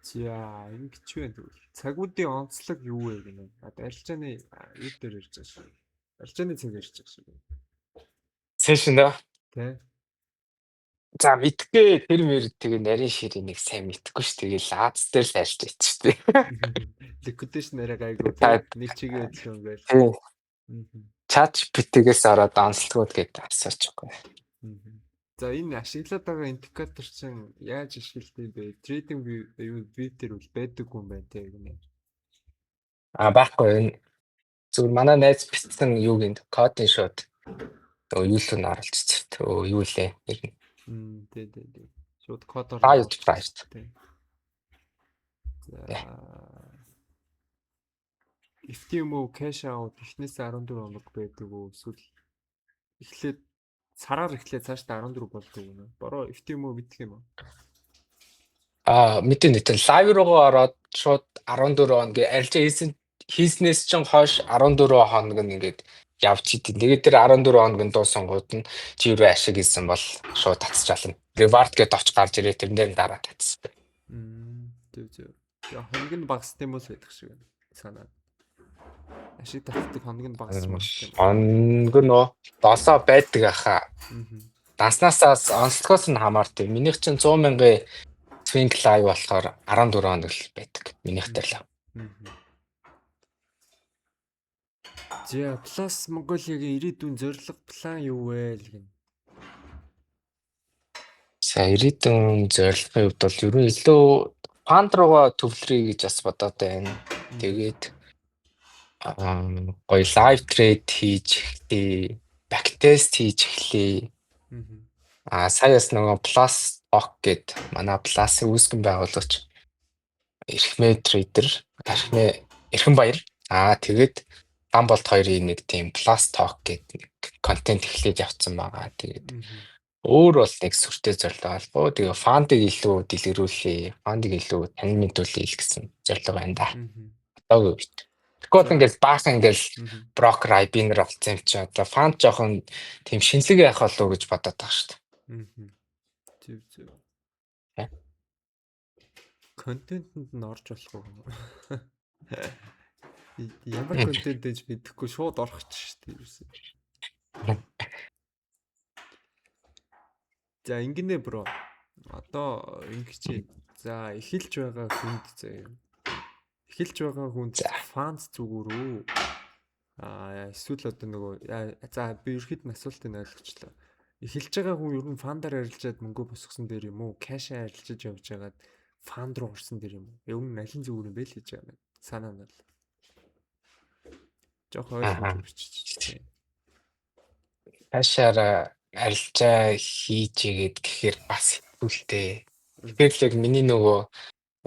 За ингэж байна тэгвэл. Цагуудын онцлог юу вэ гэнэ? Арилжааны юу дээр ирж байгаа шүү. Арилжааны цаг ирж байгаа шүү. Сешн даа. Тэ. За мэдгүй тэр мэр тэгээ нарийн ширийг нэг сайн мэдгүй ш. Тэгээ лаац дээр л арилж ич штэ. Liquidation арай гайгүй. Нэг чигээ хэлсэн ингээл. Chat GPT-гээс ороод онцлогуд гэдэг асуучихгүй. За энэ ашиглаад байгаа индикатор чинь яаж ашигладаг бэ? Trading view дээр үл байдаг юм байна те гэнэ. Байхгүй энэ зүгээр манай найз бичсэн юу гэнэ кодын шууд юу л нь оруулчихсан. Юу лээ нэр нь. Тий. Шууд кодоор price. FTMO cash out эхнээс 14 хоног байдаг уу? Эсвэл эхлээд сараар эхлээд цаашдаа 14 болдог юм. Бороо FTMO мэдэх юм уу? Мэдэн лайв руугаа ороод шууд 14 хоног арилжаа хийснээс чинь хойш 14 хоног нь ингээд явж идэв. Тэгээд тэр 14 хоногийн дуусангууд нь чи юу ашиг хийсэн бол шууд татчихлаа. Reward гэдээ оч гарч ирээ тэрнээр дараа татсан. Тэг. Яг хоног нь багс тэмээс байдаг шиг байна. Санаа. Ашиг татдаг хоног нь багс юм шиг. Хоног нь 7 байдаг аха. Данснасаас онцлогоос нь хамаардаг. Минийх чинь 100,000 swing live болохоор 14 хоног л байдаг. Минийх дээр л. За Plus Mongolia-гийн ирээдүйн зорилго план юу вэ гэх юм. За ирээдүйн зорилгын хувьд бол ерөн илүү фанд руугаа төвлөрье гэж бас бодоод байна. Тэгээд гоё лайв трейд хийж эхлэе, бактест хийж эхлэе. Саяас нөгөө Plus Talk гэд манай Plus-ын үүсгэн байгуулагч Эрхмээ трейдер, Эрхэн баяр. Тэгээд Гамболт хоёрын нэг тийм Plus Talk гэдэг нэг контент эхлээд явцсан байгаа. Тэгээд өөр бол нэг сүртэй зорилго албаа. Тэгээ фандыг илүү дэлгэрүүлээ, фандыг илүү таньмтуулъя гэсэн зорилго байна да. Одоогийн үед. Тэгвэл ингээл баахан ингээл брокер айбинер болсон юм чи одоо фанд жоохон тийм шинэлэг яах болов уу гэж бодоод байгаа шүү дээ. Зөв. Контентэнд нь орж болох уу? Ямар контент гэж мэдэхгүй шууд орох ч шүү дээ. За ингэнэ бро. Одоо ингэж за эхэлж байгаа хүнд заяа. Эхэлж байгаа хүнд фанс зүгээр үү? Эсвэл одоо нөгөө за би ерхэд асуултыг ойлгочлаа. Эхэлж байгаа хүн ер нь фандаар арилжаад мөнгө босгосон дээр юм уу? Кэшээ арилжаж явж байгаад фанд руу орсон дээр юм уу? Ер нь аль нь зүгээр юм бэ л гэж байгаа юм. Санаа нь бол. Жохоо ойлгож өгч. Кэшээр арилжаа хийж игээд гэхээр бас хэтгүүлтэй. Тэгэхээр л миний нөгөө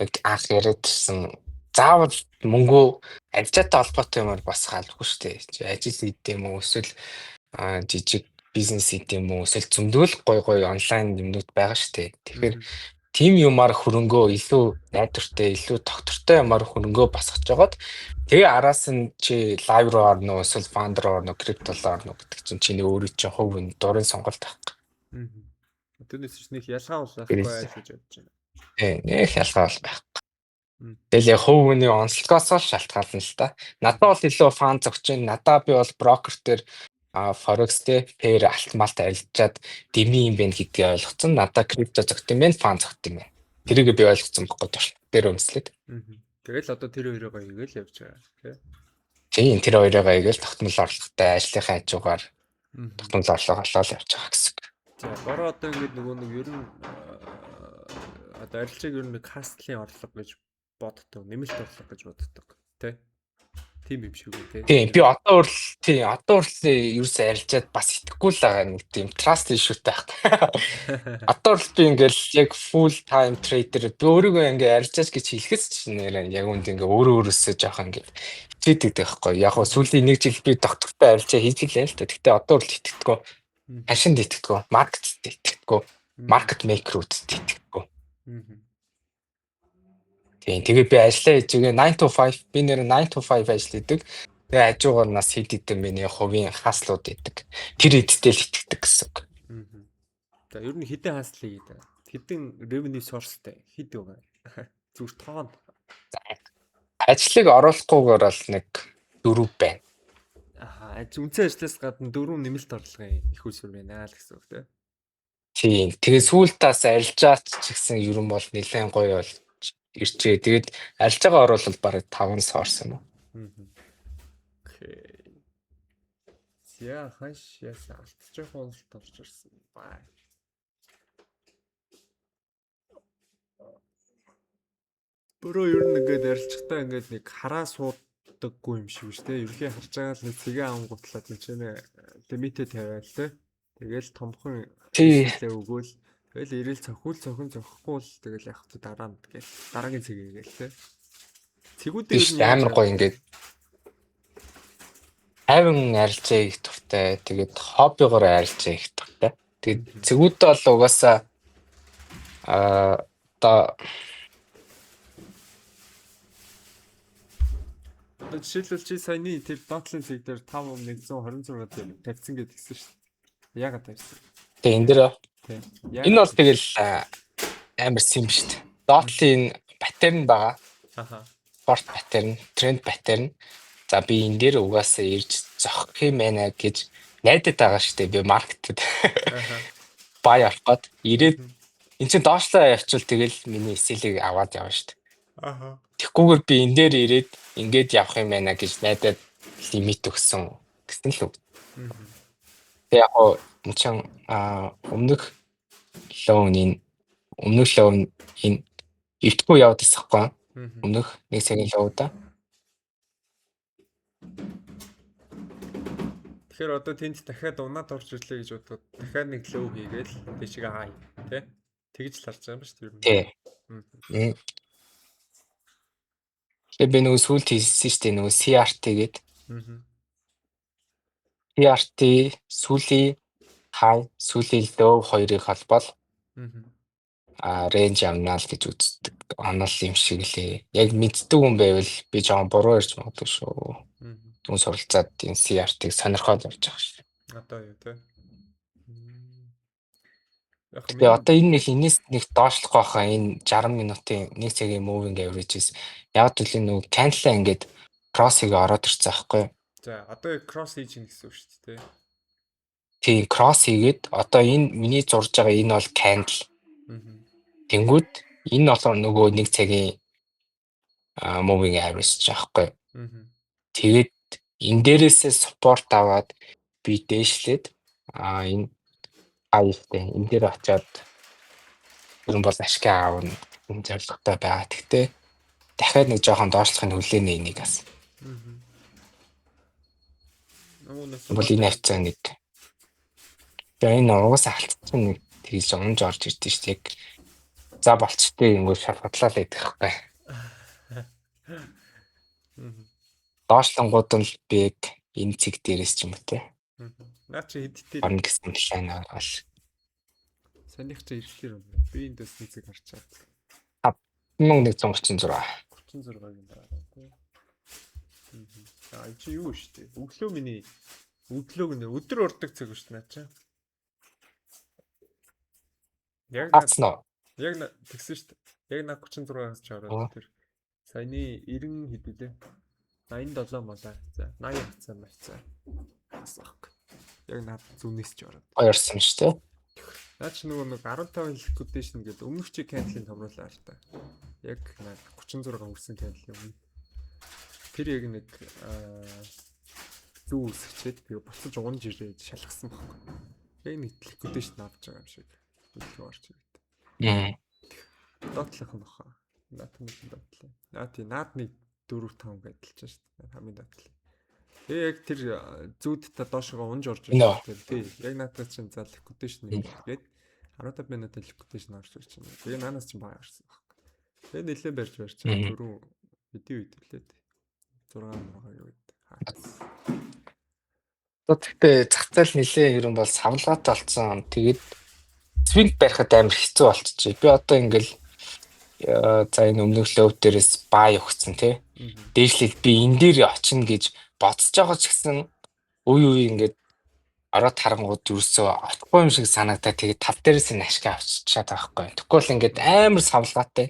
анх яриадсан заавал мөнгө арилжаатай холбоотой юмар бас хаалгүй шүү дээ. Ажил хийдэм үү эсвэл жижиг бизнес хийдэм үү эсвэл зөндөл гой онлайн юмнууд байгаа шүү дээ. Тэгэхээр тим юмар хөрөнгөө илүү найдвартай, илүү тогтвортой юмар хөрөнгөө босгож жагаад тэгээ араас нь чи лайв руу орно уу эсвэл фанд руу орно, криптолоор орно гэдэг чинь чиний өөрөө чинь хувь нь дурын сонголт байхгүй. Тэрнээс ч нэг ялгаа бол байхгүй гэж бодож байна. Нэг ялгаа бол байхгүй. Тэгэл яг хувь хүний онцлогоос л шалтгаална л та. Надад бол илүү фан зогч байна. Надад би бол брокер дээр Forex дээр пэр алтмалт арилжаад дэмий юм байна гэдгийг ойлгоцсон. Надад крипто зогт юм байна, фан зогт юм байна. Тэрийг би ойлгоцсон байхгүй турш. Тэр өмслээд. Тэгэл одоо тэр хоёроо гээл явж байгаа тийм. Тэр хоёроо гээл тогтмол орлоготой ажлынхаа хажуугаар тогтмол орлого олоод явж байгаа гэсэн. За бороо одоо ингээд нөгөө нэг ер нь одоо арилжааг ер нь кастлын орлого гэж боддог, нэмэлт орлого гэж боддог тий. Тийм юм шиг үү тий. Тийм би одоо ерөөсөө арилжаад бас итгэхгүй л байгаа нэг тийм trust issue-тэй байна. Одоо л би ингээл яг full time trader би өөрийгөө ингээ арилжаач гэж хэлэхээс чинь яг үнд ингээ өөрөөсөө жоох ингээ хичээдэг байхгүй. Яг нь сүүлийн 1 жил би доктортой арилжаа хийж гэлээ л та. Гэтэ одоо л итгэдэггүй. Хашинд итгэдэггүй, маркетт итгэдэггүй, маркет мейкерүүд итгэдэггүй. Тийм тэгээ би ажиллаа хийж байгаа 9 to 5 би нэр 9 to 5 ажил хийдэг. Тэгээ хажуугаар нас хэд хэдэн миний хувийн хаслууд идэг. Тэр эдтэй л итгэдэг гэсэн үг. За ер нь хэдэн хаслыг идэг. Хэдэн revenue sourceтэй хэд вэ? Зүгээр тоон. Ажлыг оруулахгүйгээр бол нэг 4 байна. Үнцэн ажлаас гадна 4 нэмэлт орлогын их усүр байна л гэсэн үг тийм. Тэгээ сүүлтээс арилжаач ч гэсэн ер нь бол нэлээд гоё бол ирчээ. Тэгээд арилжаагаа оруулал бараг 5-аас орсон юм уу? Окей. Яа хашаас алдчих хонолт орж ирсэн. Бай. Бөрөө ер нь ингээд арилжихтаа ингээд нэг хараа суудаггүй юм шиг шүү дээ. Ерхий харж байгаа л нэг цэгээ ангуутлаад энэ ч нэ лимитэ тавиал тэ. Тэгэл томхон хэлээ өгөөл. Тэгэл ирээл цохихгүй л тэгэл яг хөө дараа нь тэгэл дараагийн цэгээ гээл тэ. Цэгүүдээр нь амар гоё ингээд хайван арилжаа их туртай. Тэгээд хоббигоор арилжаа их туртай. Тэгээд цэгүүдтэй бол угаасаа одоо жишээлбэл чи саяны тэр дотлын цэг дээр 5.126 дээр тавьсан гэдэг гисэн шүү дээ. Яагаад тавьсан? Тэгээ энэ дээр энэ бол тэгэл амар сим шүү дээ. Дотлын паттерн байгаа. Спорт паттерн, тренд паттерн. За би энэ дээр угаасаа ирж зохих юм байна гэж найдаад байгаа шүү дээ. Би маркетед бай авах гээд ирээд эн чинь доошлоо явуул тэгэл миний эсэлийг аваад явна шүү дээ. Тэгхгүйгээр би энэ дээр ирээд ингээд явах юм байна гэж найдаад лимит өгсөн гэсэн л үг. Мгм. Тэгээ яг гоо энэ чинь өмнөх лоун энэ өвтгөө яваад 있었гүй. Мгм. Өмнөх нэг цагийн лоуда. Тэгэхээр одоо тэнд дахиад унаад орж ирлээ гэж бодоход дахиад нэг лөө хийгээл тийшээ хай тий. Тэгж л харж байгаа юм шүү дээ. Тий. Тэгээ би нөгөө сүүлд хийсэн шүү дээ нөгөө CRT гээд. CRT сүүлийн хай сүүлийн лөө хоёрыг холбоол рейнж амнаал гэж үздэг. Онол юм шиг лээ. Яг мэддэг хүн байвал би жоохон буруу ярьж магадгүй шүү. Түн суралцаад энэ CRT-г сонирхоод явж байгаа шүү. Одоо юу те. Тэгээ одоо энэ энэс нэг доошлох байхаа энэ 60 минутын 1 цагийн moving average-с яг л энэ нөгөө cancel ингээд cross-ыг ороод ирсэн байхгүй. За одоо cross хийж гин гэсэн үг шүү дээ. Тийм cross хийгээд одоо энэ миний зурж байгаа энэ бол candle. Тэнгүүд энэ бол нөгөө 1 цагийн moving average жаахгүй. Тэгээд энэ дээрээсээ support аваад би дээшлээд энэ хаяастай энэ дээр очиад ер нь бол ашиг аавна энэ зорилготой байгаа. Гэхдээ дахиад нэг жоохон доошлохын хүлээнэ энийг бас. Бол энэ хавцаа нэг. Тэгээ энэ угаасаа алдсан нэг тэгж унж орж ирдэ шүү дээ. За болцтой ингэ шалгатлаа л идэх байхгүй. Доошлонгууд нь бэг энэ цэг дээрээс ч юм уу те. Наа чи хэдтэй орно гэсэн план гаргал. Санийх чи ирлэр юм. Би энэ дэс нэг цэг харчаад. 5136. 36-гийн дараа тий. Аа чи юу штэ. Өглөө миний өглөөг нэ өдөр урдаг цаг шүү дээ наа чи. Яг тэгсэн штэ. Яг 36-аас ч ороод тэр саяны 90 хэд үлээ. 87 малаа. За 80 хацаа байцаа. Асаах. Яг над зүнээс ч ороод. Хоёрсан шүү дээ. Наач нөгөө 15 liquidation гэдэг өмнөх чи candle-ийн томруулаа л та. Яг 36 хүрсэн candle юм. Тэр яг нэг зүү үсгчээд би буцаж унж ирээд шалгасан байхгүй. Яг нэг liquidation авч байгаа юм шиг. Үлгөө орч ирээд. Дотлох юм баха. Наадны 4-5 гэдэлж шүү дээ. Хамгийн доотлоо. Тэгээ яг тэр зүүдтэй доошоо унж орж ирсэн. Тий. Яг наадтай чинь за liquidation хийгээд 15 минут liquidation орж ирж байна. Тэгээ наанаас чинь бага гарсан байхгүй. Тэгээ нэлээд барьж түрүү хэдий үед лээ. 6 мөрөг юу гэдэг. Тэгтээ зах зээл нэлээ ерөн бол савлгаатай болсон. Тэгээд swing барихад амар хэцүү болчихжээ. Би одоо ингээл за энэ өмнөх лоуд дээрээс бай өгсөн тий. Дээшлээд би энэ дээр очино гэж бодсож байгаа ч гэсэн үе ингээд ороод харангууд юусоо очихгүй юм шиг санагдаад тэгээд тал дээрээс нь ашиг авчиад байгаа байхгүй. Тэгвэл ингээд амар савлгаатай.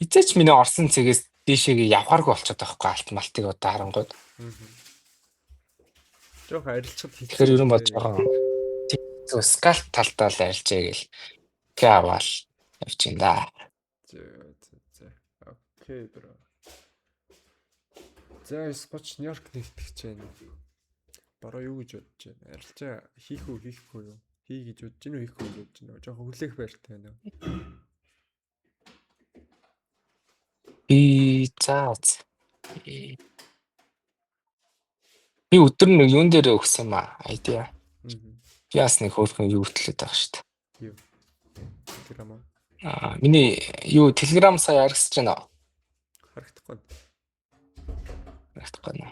Хизээч миний орсон цэгээс дээшээгээ явхааргүй болчиход байгаа байхгүй алт малтыг одоо харангууд. Жохоо арилцахад тэгэхээр ерөн болж байгаа. Зөв скал талтаа л арилжээ гэл. Гэ аваал явчихин да. За. Окей бро. За споч Нью-Йорк нэгтгэж байна. Бараа юу гэж бодож байна? Арилжаа хийх үү хийхгүй юу? Хий гэж бодож гинөө хийхгүй гэж бодож байна. Жохоо хүлээх байртай байна. Заац. Би өдөр нэг юун дээр өгсөн маа айдиа. Би бас нэг хөөрхөн юу хөтлөд байгаа шүү дээ. Юу? Телеграм. Миний юу Telegram сая харагдаж байна уу? Харагдахгүй. Харагдахгүй нэ.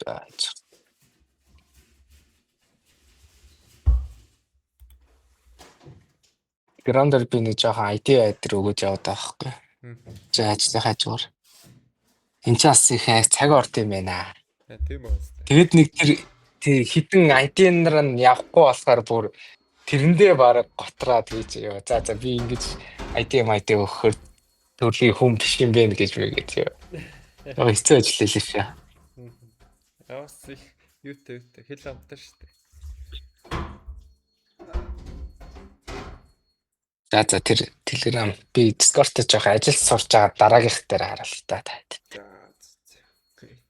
Баач. Грандер би нэг жоохон ID айдэр өгөөж яваад байгаа байхгүй. За ажлын хажуугаар. Энд ч бас их цаг орд юм байна. Тийм үү. Тэгэд нэг тэр хитэн ID-нар нь явахгүй болохоор бүр тэрэндээ бараг готраад гэж яа. За би ингэж ID өгөхөөр төрлийн хүн биш юм бэ гэж мэгээд яа. Яг хэцүү ажил хэлээ шээ. Яас их юутэй хэл амтаа шүү дээ. За тэр Telegram би Discord-д жоох ажил сурж байгаа дараагийнх дээр хараа л та таад. Окей.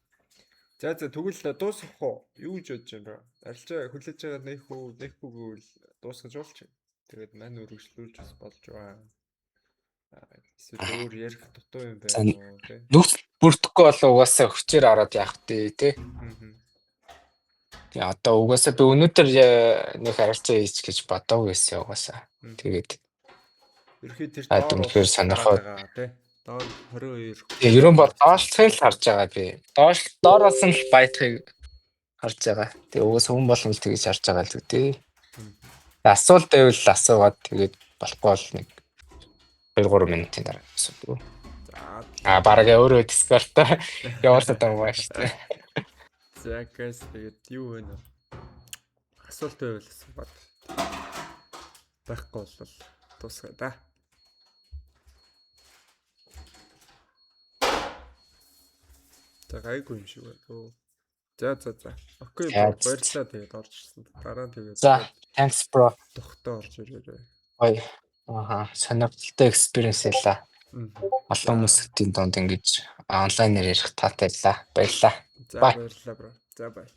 За тэгвэл дуусгах уу? Юу гэж бодож байна? Арилжаа хүлээж байгаа нэхгүй гэвэл дуусгаж болж байна. Тэгээд мань үргэлжлүүлж бас болж байна. Эсвэл өөр ярих дутуу юм байна уу те? Нөхцөл бүрдэхгүй болоо угаасаа хүчээр ороод явах тий. Тэгээ одоо угаасаа би өнөөдөр нэг арилжаа хийж гэж бодоагүй байсан угаасаа. Тэгээд ерхий тэр үнэхээр сонирхоод тий. Доор 22. Тэгээ ерөн бол доошлохыг л харж байгаа би. Доороос нь л баятахыг харж байгаа. Тэгээ угаасаа хүн болгон л тэгэж харж байгаа л үү тий. Асуулт байвал асуугаад тэгээд болохгүй бол нэг 2-3 минутын дараа асуудаг. Бараг өөрөө Discord-оор явуулсан байгаа шүү дээ. За guys тэгээд юу вэ нэ? Асуулт байвал асуугаад. Байхгүй бол дуусгая да. За гайгүй юм шиг байна. За. Окей, баярлалаа тэгээд орж ирсэн. Дараа тэгээд. За, thanks bro. Тухтаа орж ирээрэй. Ой. Сонирхолтой experience ялла. Олон хүмүүсийн донд ингэж онлайнаар ярих таатай байлаа. Баярлалаа. За баярлалаа bro. За бай.